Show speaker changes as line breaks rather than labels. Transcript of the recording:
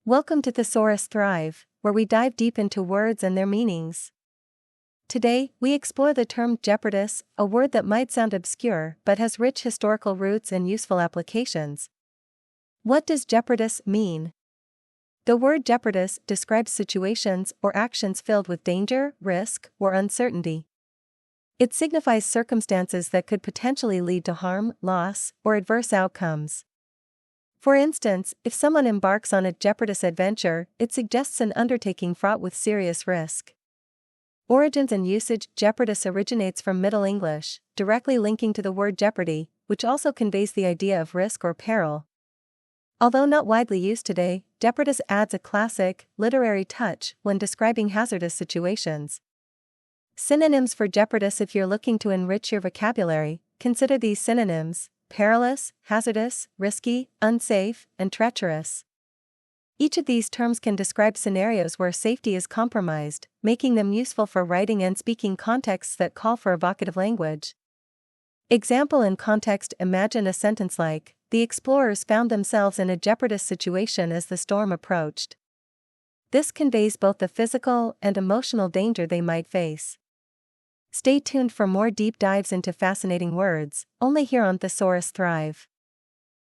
Welcome to Thesaurus Thrive, where we dive deep into words and their meanings. Today, we explore the term jeopardous, a word that might sound obscure but has rich historical roots and useful applications. What does jeopardous mean? The word jeopardous describes situations or actions filled with danger, risk, or uncertainty. It signifies circumstances that could potentially lead to harm, loss, or adverse outcomes. For instance, if someone embarks on a jeopardous adventure, it suggests an undertaking fraught with serious risk. Origins and usage: jeopardous originates from Middle English, directly linking to the word jeopardy, which also conveys the idea of risk or peril. Although not widely used today, jeopardous adds a classic, literary touch when describing hazardous situations. Synonyms for jeopardous: if you're looking to enrich your vocabulary, consider these synonyms: perilous, hazardous, risky, unsafe, and treacherous. Each of these terms can describe scenarios where safety is compromised, making them useful for writing and speaking contexts that call for evocative language. Example in context: imagine a sentence like, "The explorers found themselves in a jeopardous situation as the storm approached." This conveys both the physical and emotional danger they might face. Stay tuned for more deep dives into fascinating words, only here on Thesaurus Thrive.